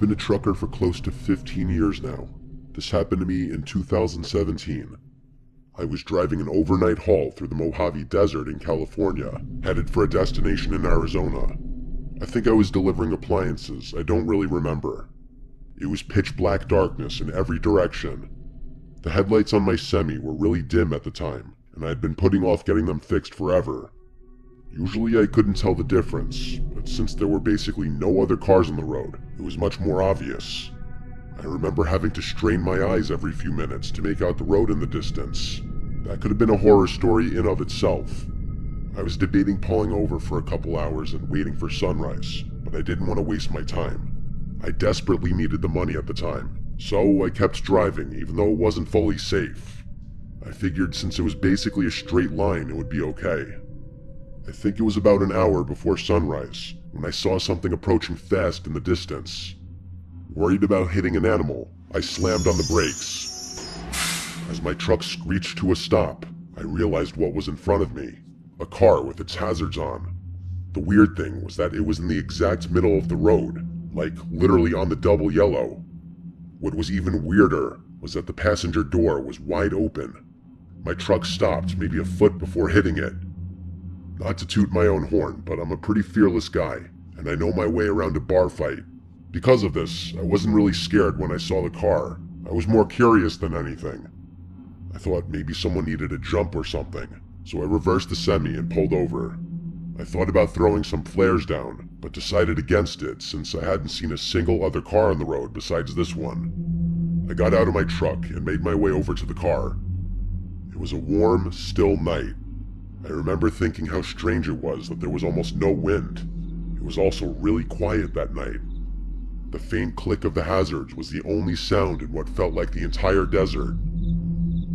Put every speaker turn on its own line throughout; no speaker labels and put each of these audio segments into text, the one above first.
been a trucker for close to 15 years now. This happened to me in 2017. I was driving an overnight haul through the Mojave Desert in California, headed for a destination in Arizona. I think I was delivering appliances, I don't really remember. It was pitch black darkness in every direction. The headlights on my semi were really dim at the time, and I had been putting off getting them fixed forever. Usually I couldn't tell the difference, but since there were basically no other cars on the road, it was much more obvious. I remember having to strain my eyes every few minutes to make out the road in the distance. That could have been a horror story in of itself. I was debating pulling over for a couple hours and waiting for sunrise, but I didn't want to waste my time. I desperately needed the money at the time, so I kept driving even though it wasn't fully safe. I figured since it was basically a straight line it would be okay. I think it was about an hour before sunrise when I saw something approaching fast in the distance. Worried about hitting an animal, I slammed on the brakes. As my truck screeched to a stop, I realized what was in front of me, a car with its hazards on. The weird thing was that it was in the exact middle of the road, like literally on the double yellow. What was even weirder was that the passenger door was wide open. My truck stopped maybe a foot before hitting it. Not to toot my own horn, but I'm a pretty fearless guy, and I know my way around a bar fight. Because of this, I wasn't really scared when I saw the car. I was more curious than anything. I thought maybe someone needed a jump or something, so I reversed the semi and pulled over. I thought about throwing some flares down, but decided against it since I hadn't seen a single other car on the road besides this one. I got out of my truck and made my way over to the car. It was a warm, still night. I remember thinking how strange it was that there was almost no wind. It was also really quiet that night. The faint click of the hazards was the only sound in what felt like the entire desert.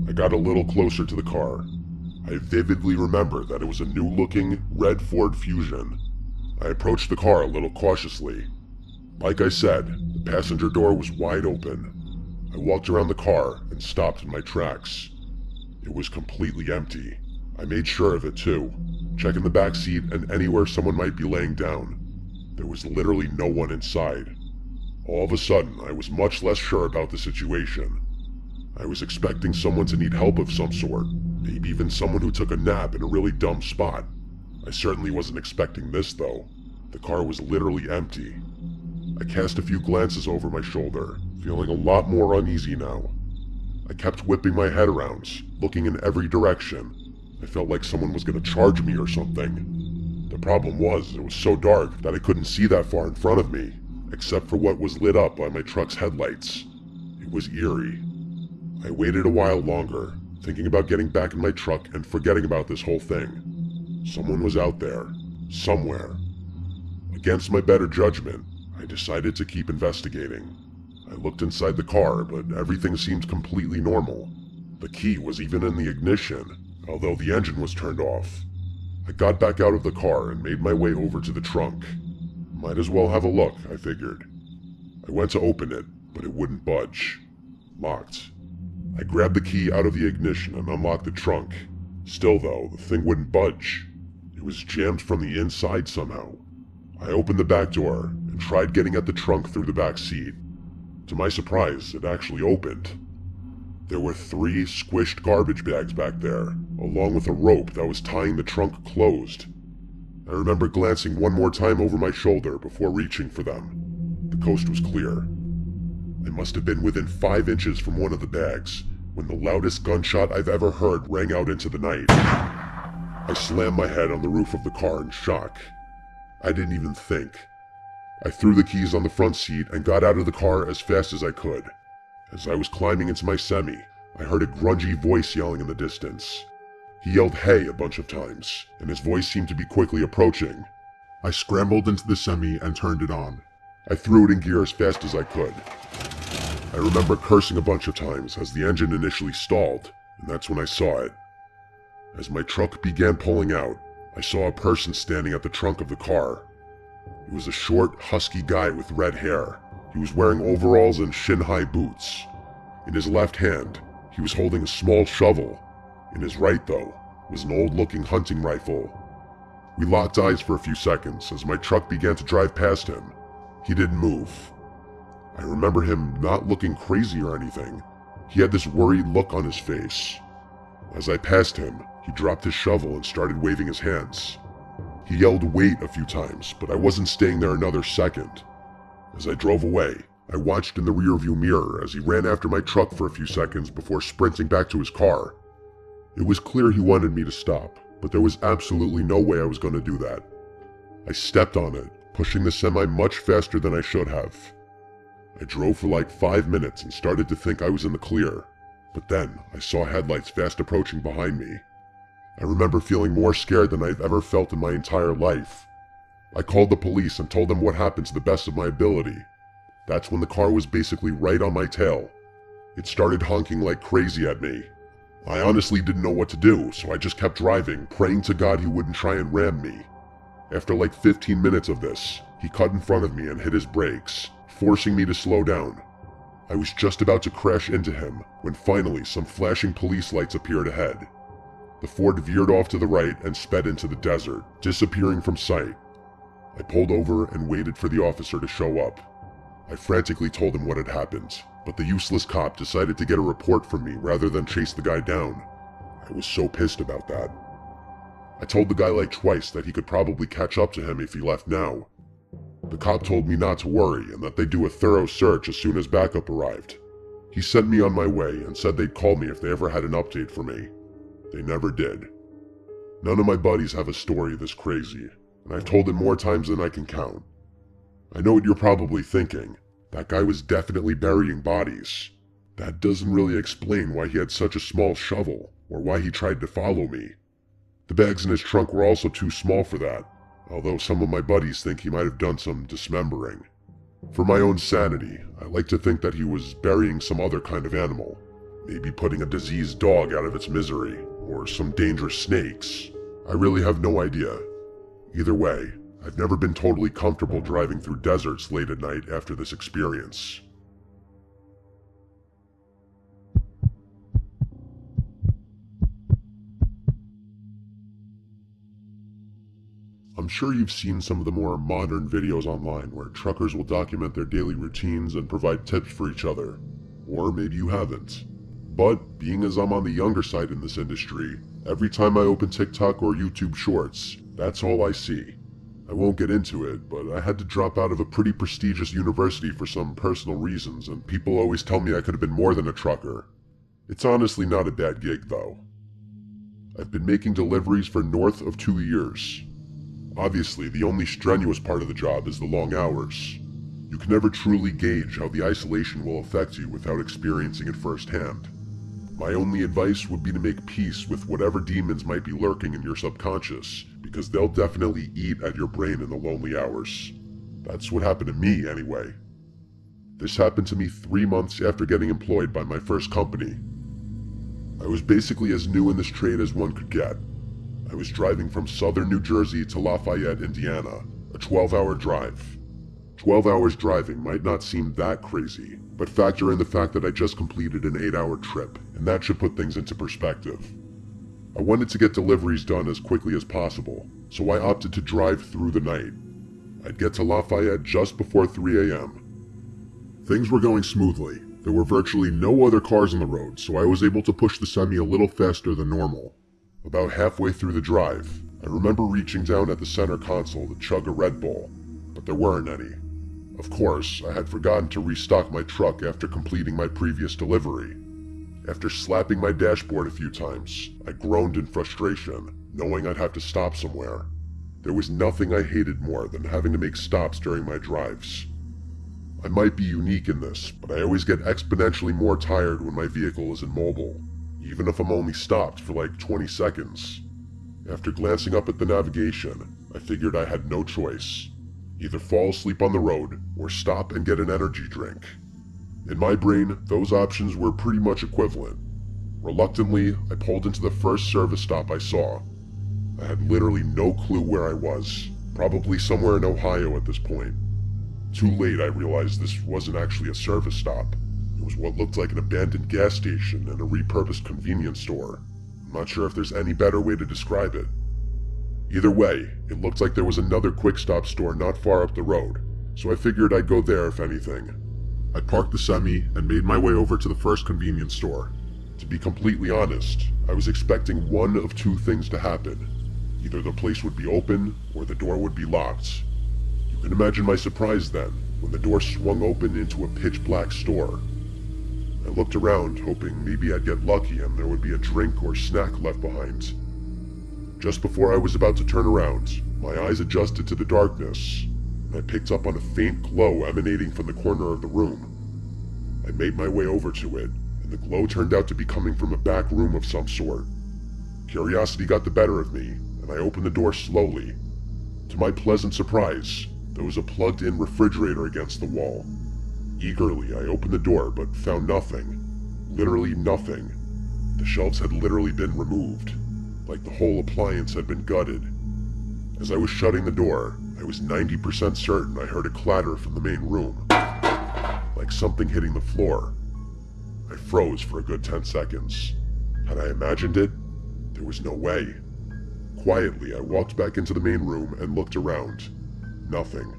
I got a little closer to the car. I vividly remember that it was a new-looking red Ford Fusion. I approached the car a little cautiously. Like I said, the passenger door was wide open. I walked around the car and stopped in my tracks. It was completely empty. I made sure of it too, checking the back seat and anywhere someone might be laying down. There was literally no one inside. All of a sudden, I was much less sure about the situation. I was expecting someone to need help of some sort, maybe even someone who took a nap in a really dumb spot. I certainly wasn't expecting this though. The car was literally empty. I cast a few glances over my shoulder, feeling a lot more uneasy now. I kept whipping my head around, looking in every direction. I felt like someone was going to charge me or something. The problem was, it was so dark that I couldn't see that far in front of me, except for what was lit up by my truck's headlights. It was eerie. I waited a while longer, thinking about getting back in my truck and forgetting about this whole thing. Someone was out there, somewhere. Against my better judgment, I decided to keep investigating. I looked inside the car, but everything seemed completely normal. The key was even in the ignition, although the engine was turned off. I got back out of the car and made my way over to the trunk. Might as well have a look, I figured. I went to open it, but it wouldn't budge. Locked. I grabbed the key out of the ignition and unlocked the trunk. Still though, the thing wouldn't budge. It was jammed from the inside somehow. I opened the back door and tried getting at the trunk through the back seat. To my surprise, it actually opened. There were 3 squished garbage bags back there, along with a rope that was tying the trunk closed. I remember glancing one more time over my shoulder before reaching for them. The coast was clear. I must have been within 5 inches from one of the bags when the loudest gunshot I've ever heard rang out into the night. I slammed my head on the roof of the car in shock. I didn't even think. I threw the keys on the front seat and got out of the car as fast as I could. As I was climbing into my semi, I heard a grungy voice yelling in the distance. He yelled "hey" a bunch of times, and his voice seemed to be quickly approaching. I scrambled into the semi and turned it on. I threw it in gear as fast as I could. I remember cursing a bunch of times as the engine initially stalled, and that's when I saw it. As my truck began pulling out, I saw a person standing at the trunk of the car. He was a short, husky guy with red hair. He was wearing overalls and shin-high boots. In his left hand, he was holding a small shovel. In his right, though, was an old-looking hunting rifle. We locked eyes for a few seconds as my truck began to drive past him. He didn't move. I remember him not looking crazy or anything. He had this worried look on his face. As I passed him, he dropped his shovel and started waving his hands. He yelled "wait" a few times, but I wasn't staying there another second. As I drove away, I watched in the rearview mirror as he ran after my truck for a few seconds before sprinting back to his car. It was clear he wanted me to stop, but there was absolutely no way I was going to do that. I stepped on it, pushing the semi much faster than I should have. I drove for like 5 minutes and started to think I was in the clear, but then I saw headlights fast approaching behind me. I remember feeling more scared than I've ever felt in my entire life. I called the police and told them what happened to the best of my ability. That's when the car was basically right on my tail. It started honking like crazy at me. I honestly didn't know what to do, so I just kept driving, praying to God he wouldn't try and ram me. After like 15 minutes of this, he cut in front of me and hit his brakes, forcing me to slow down. I was just about to crash into him when finally some flashing police lights appeared ahead. The Ford veered off to the right and sped into the desert, disappearing from sight. I pulled over and waited for the officer to show up. I frantically told him what had happened, but the useless cop decided to get a report from me rather than chase the guy down. I was so pissed about that. I told the guy like twice that he could probably catch up to him if he left now. The cop told me not to worry and that they'd do a thorough search as soon as backup arrived. He sent me on my way and said they'd call me if they ever had an update for me. They never did. None of my buddies have a story this crazy, and I've told it more times than I can count. I know what you're probably thinking. That guy was definitely burying bodies. That doesn't really explain why he had such a small shovel, or why he tried to follow me. The bags in his trunk were also too small for that, although some of my buddies think he might have done some dismembering. For my own sanity, I like to think that he was burying some other kind of animal, maybe putting a diseased dog out of its misery, or some dangerous snakes. I really have no idea. Either way, I've never been totally comfortable driving through deserts late at night after this experience. I'm sure you've seen some of the more modern videos online where truckers will document their daily routines and provide tips for each other. Or maybe you haven't. But being as I'm on the younger side in this industry, every time I open TikTok or YouTube Shorts, that's all I see. I won't get into it, but I had to drop out of a pretty prestigious university for some personal reasons, and people always tell me I could have been more than a trucker. It's honestly not a bad gig, though. I've been making deliveries for north of 2 years. Obviously, the only strenuous part of the job is the long hours. You can never truly gauge how the isolation will affect you without experiencing it firsthand. My only advice would be to make peace with whatever demons might be lurking in your subconscious, because they'll definitely eat at your brain in the lonely hours. That's what happened to me, anyway. This happened to me 3 months after getting employed by my first company. I was basically as new in this trade as one could get. I was driving from southern New Jersey to Lafayette, Indiana, a 12-hour drive. 12 hours driving might not seem that crazy, but factor in the fact that I just completed an 8-hour trip, and that should put things into perspective. I wanted to get deliveries done as quickly as possible, so I opted to drive through the night. I'd get to Lafayette just before 3 a.m. Things were going smoothly. There were virtually no other cars on the road, so I was able to push the semi a little faster than normal. About halfway through the drive, I remember reaching down at the center console to chug a Red Bull, but there weren't any. Of course, I had forgotten to restock my truck after completing my previous delivery. After slapping my dashboard a few times, I groaned in frustration, knowing I'd have to stop somewhere. There was nothing I hated more than having to make stops during my drives. I might be unique in this, but I always get exponentially more tired when my vehicle is immobile, even if I'm only stopped for like 20 seconds. After glancing up at the navigation, I figured I had no choice. Either fall asleep on the road, or stop and get an energy drink. In my brain, those options were pretty much equivalent. Reluctantly, I pulled into the first service stop I saw. I had literally no clue where I was, probably somewhere in Ohio at this point. Too late I realized this wasn't actually a service stop. It was what looked like an abandoned gas station and a repurposed convenience store. I'm not sure if there's any better way to describe it. Either way, it looked like there was another quick stop store not far up the road, so I figured I'd go there if anything. I parked the semi and made my way over to the first convenience store. To be completely honest, I was expecting one of two things to happen. Either the place would be open, or the door would be locked. You can imagine my surprise then, when the door swung open into a pitch-black store. I looked around, hoping maybe I'd get lucky and there would be a drink or snack left behind. Just before I was about to turn around, my eyes adjusted to the darkness, and I picked up on a faint glow emanating from the corner of the room. I made my way over to it, and the glow turned out to be coming from a back room of some sort. Curiosity got the better of me, and I opened the door slowly. To my pleasant surprise, there was a plugged-in refrigerator against the wall. Eagerly, I opened the door, but found nothing. Literally nothing. The shelves had literally been removed, like the whole appliance had been gutted. As I was shutting the door, I was 90% certain I heard a clatter from the main room, like something hitting the floor. I froze for a good 10 seconds. Had I imagined it? There was no way. Quietly, I walked back into the main room and looked around. Nothing.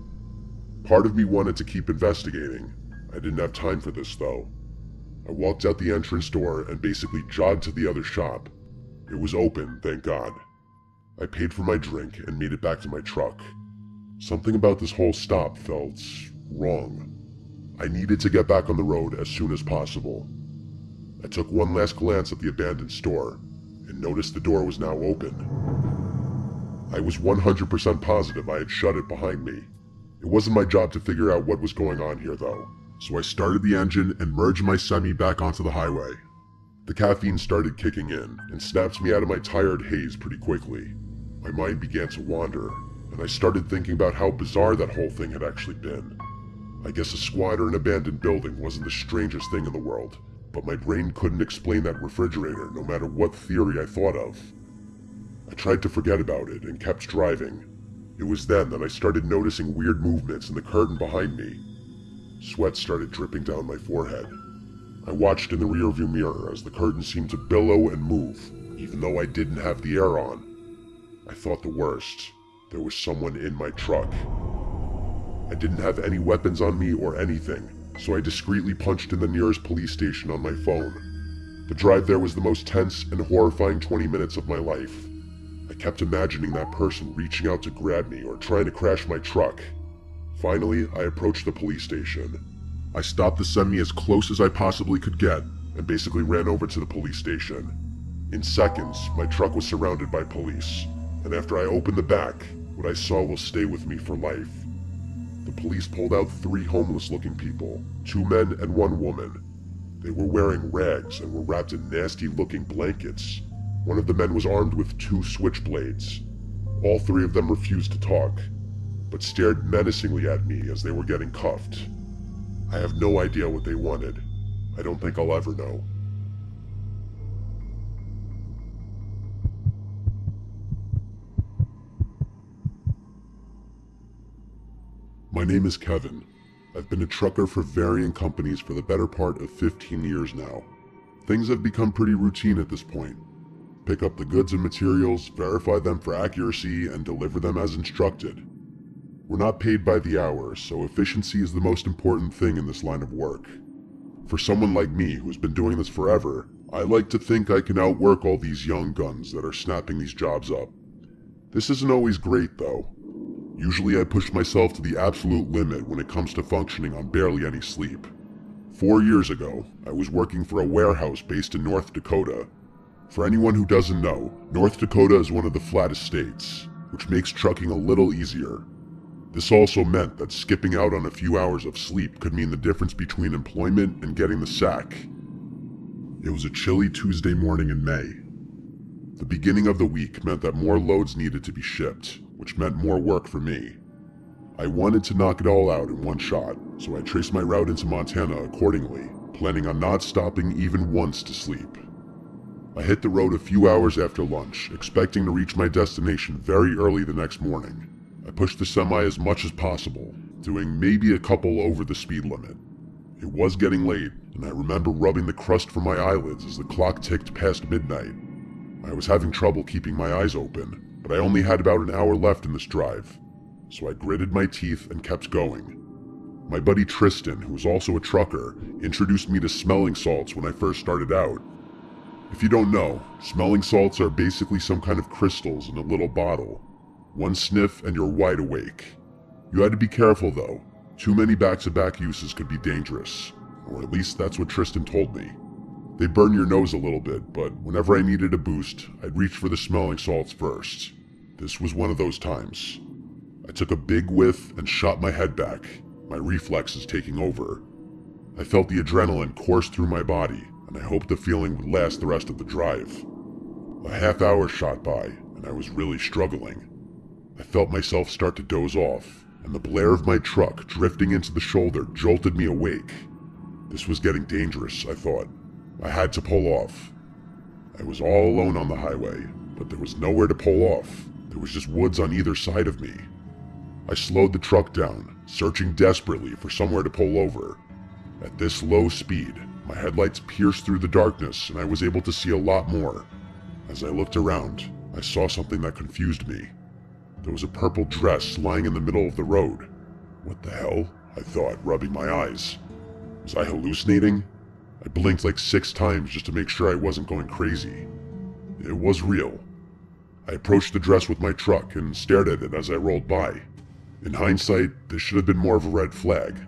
Part of me wanted to keep investigating. I didn't have time for this, though. I walked out the entrance door and basically jogged to the other shop. It was open, thank God. I paid for my drink and made it back to my truck. Something about this whole stop felt wrong. I needed to get back on the road as soon as possible. I took one last glance at the abandoned store and noticed the door was now open. I was 100% positive I had shut it behind me. It wasn't my job to figure out what was going on here though, so I started the engine and merged my semi back onto the highway. The caffeine started kicking in and snapped me out of my tired haze pretty quickly. My mind began to wander, and I started thinking about how bizarre that whole thing had actually been. I guess a squad or an abandoned building wasn't the strangest thing in the world, but my brain couldn't explain that refrigerator no matter what theory I thought of. I tried to forget about it and kept driving. It was then that I started noticing weird movements in the curtain behind me. Sweat started dripping down my forehead. I watched in the rearview mirror as the curtain seemed to billow and move, even though I didn't have the air on. I thought the worst. There was someone in my truck. I didn't have any weapons on me or anything, so I discreetly punched in the nearest police station on my phone. The drive there was the most tense and horrifying 20 minutes of my life. I kept imagining that person reaching out to grab me or trying to crash my truck. Finally, I approached the police station. I stopped the semi as close as I possibly could get and basically ran over to the police station. In seconds, my truck was surrounded by police, and after I opened the back, what I saw will stay with me for life. The police pulled out 3 homeless-looking people, 2 men and 1 woman. They were wearing rags and were wrapped in nasty-looking blankets. One of the men was armed with 2 switchblades. All 3 of them refused to talk, but stared menacingly at me as they were getting cuffed. I have no idea what they wanted. I don't think I'll ever know. My name is Kevin. I've been a trucker for varying companies for the better part of 15 years now. Things have become pretty routine at this point. Pick up the goods and materials, verify them for accuracy, and deliver them as instructed. We're not paid by the hour, so efficiency is the most important thing in this line of work. For someone like me who's been doing this forever, I like to think I can outwork all these young guns that are snapping these jobs up. This isn't always great though. Usually I push myself to the absolute limit when it comes to functioning on barely any sleep. 4 years ago, I was working for a warehouse based in North Dakota. For anyone who doesn't know, North Dakota is one of the flattest states, which makes trucking a little easier. This also meant that skipping out on a few hours of sleep could mean the difference between employment and getting the sack. It was a chilly Tuesday morning in May. The beginning of the week meant that more loads needed to be shipped, which meant more work for me. I wanted to knock it all out in one shot, so I traced my route into Montana accordingly, planning on not stopping even once to sleep. I hit the road a few hours after lunch, expecting to reach my destination very early the next morning. I pushed the semi as much as possible, doing maybe a couple over the speed limit. It was getting late, and I remember rubbing the crust from my eyelids as the clock ticked past midnight. I was having trouble keeping my eyes open, but I only had about an hour left in this drive, so I gritted my teeth and kept going. My buddy Tristan, who was also a trucker, introduced me to smelling salts when I first started out. If you don't know, smelling salts are basically some kind of crystals in a little bottle. One sniff and you're wide awake. You had to be careful though. Too many back-to-back uses could be dangerous. Or at least that's what Tristan told me. They burn your nose a little bit, but whenever I needed a boost, I'd reach for the smelling salts first. This was one of those times. I took a big whiff and shot my head back, my reflexes taking over. I felt the adrenaline course through my body, and I hoped the feeling would last the rest of the drive. A half hour shot by, and I was really struggling. I felt myself start to doze off, and the blare of my truck drifting into the shoulder jolted me awake. This was getting dangerous, I thought. I had to pull off. I was all alone on the highway, but there was nowhere to pull off. There was just woods on either side of me. I slowed the truck down, searching desperately for somewhere to pull over. At this low speed, my headlights pierced through the darkness and I was able to see a lot more. As I looked around, I saw something that confused me. There was a purple dress lying in the middle of the road. What the hell? I thought, rubbing my eyes. Was I hallucinating? I blinked like 6 times just to make sure I wasn't going crazy. It was real. I approached the dress with my truck and stared at it as I rolled by. In hindsight, this should have been more of a red flag,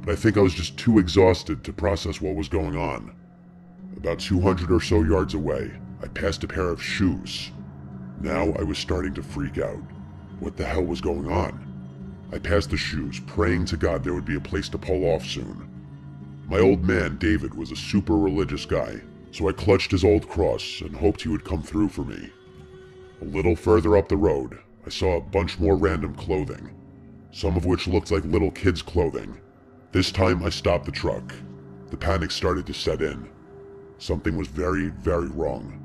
but I think I was just too exhausted to process what was going on. About 200 or so yards away, I passed a pair of shoes. Now I was starting to freak out. What the hell was going on? I passed the shoes, praying to God there would be a place to pull off soon. My old man, David, was a super religious guy, so I clutched his old cross and hoped he would come through for me. A little further up the road, I saw a bunch more random clothing, some of which looked like little kids' clothing. This time I stopped the truck. The panic started to set in. Something was very, very wrong.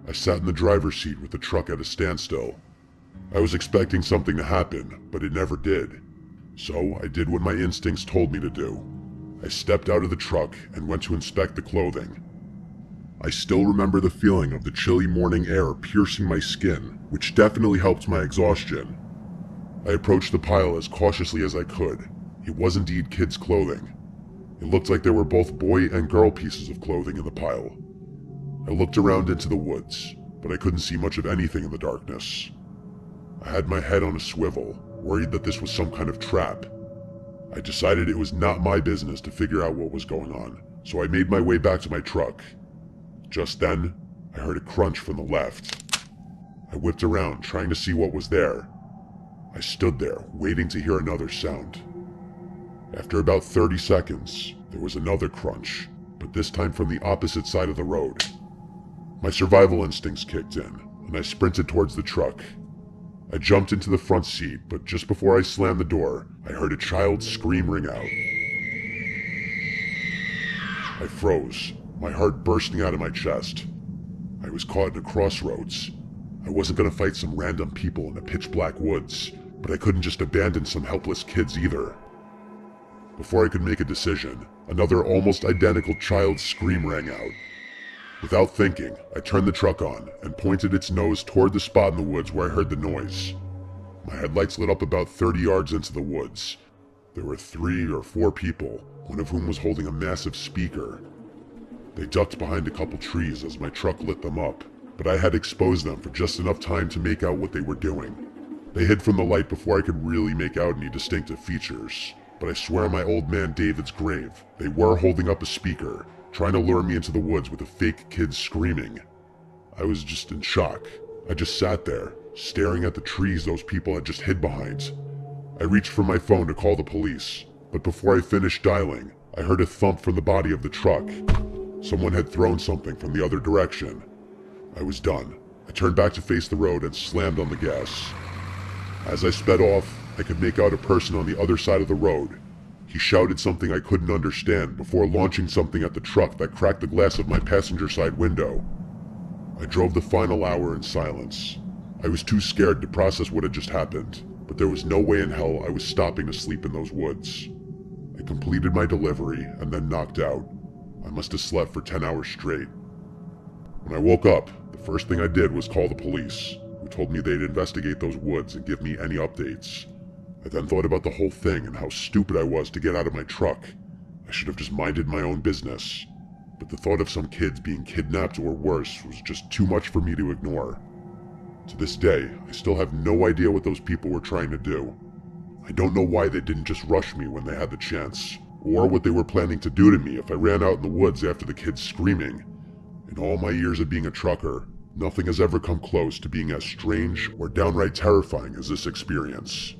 I sat in the driver's seat with the truck at a standstill. I was expecting something to happen, but it never did. So I did what my instincts told me to do. I stepped out of the truck and went to inspect the clothing. I still remember the feeling of the chilly morning air piercing my skin, which definitely helped my exhaustion. I approached the pile as cautiously as I could. It was indeed kids' clothing. It looked like there were both boy and girl pieces of clothing in the pile. I looked around into the woods, but I couldn't see much of anything in the darkness. I had my head on a swivel, worried that this was some kind of trap. I decided it was not my business to figure out what was going on, so I made my way back to my truck. Just then, I heard a crunch from the left. I whipped around, trying to see what was there. I stood there, waiting to hear another sound. After about 30 seconds, there was another crunch, but this time from the opposite side of the road. My survival instincts kicked in, and I sprinted towards the truck. I jumped into the front seat, but just before I slammed the door, I heard a child's scream ring out. I froze, my heart bursting out of my chest. I was caught in a crossroads. I wasn't going to fight some random people in the pitch-black woods, but I couldn't just abandon some helpless kids either. Before I could make a decision, another almost identical child's scream rang out. Without thinking, I turned the truck on and pointed its nose toward the spot in the woods where I heard the noise. My headlights lit up about 30 yards into the woods. There were 3 or 4 people, one of whom was holding a massive speaker. They ducked behind a couple trees as my truck lit them up, but I had exposed them for just enough time to make out what they were doing. They hid from the light before I could really make out any distinctive features, but I swear on my old man David's grave, they were holding up a speaker, trying to lure me into the woods with a fake kid screaming. I was just in shock. I just sat there, staring at the trees those people had just hid behind. I reached for my phone to call the police, but before I finished dialing, I heard a thump from the body of the truck. Someone had thrown something from the other direction. I was done. I turned back to face the road and slammed on the gas. As I sped off, I could make out a person on the other side of the road. He shouted something I couldn't understand before launching something at the truck that cracked the glass of my passenger side window. I drove the final hour in silence. I was too scared to process what had just happened, but there was no way in hell I was stopping to sleep in those woods. I completed my delivery and then knocked out. I must have slept for 10 hours straight. When I woke up, the first thing I did was call the police, who told me they'd investigate those woods and give me any updates. I then thought about the whole thing and how stupid I was to get out of my truck. I should have just minded my own business. But the thought of some kids being kidnapped or worse was just too much for me to ignore. To this day, I still have no idea what those people were trying to do. I don't know why they didn't just rush me when they had the chance, or what they were planning to do to me if I ran out in the woods after the kids screaming. In all my years of being a trucker, nothing has ever come close to being as strange or downright terrifying as this experience.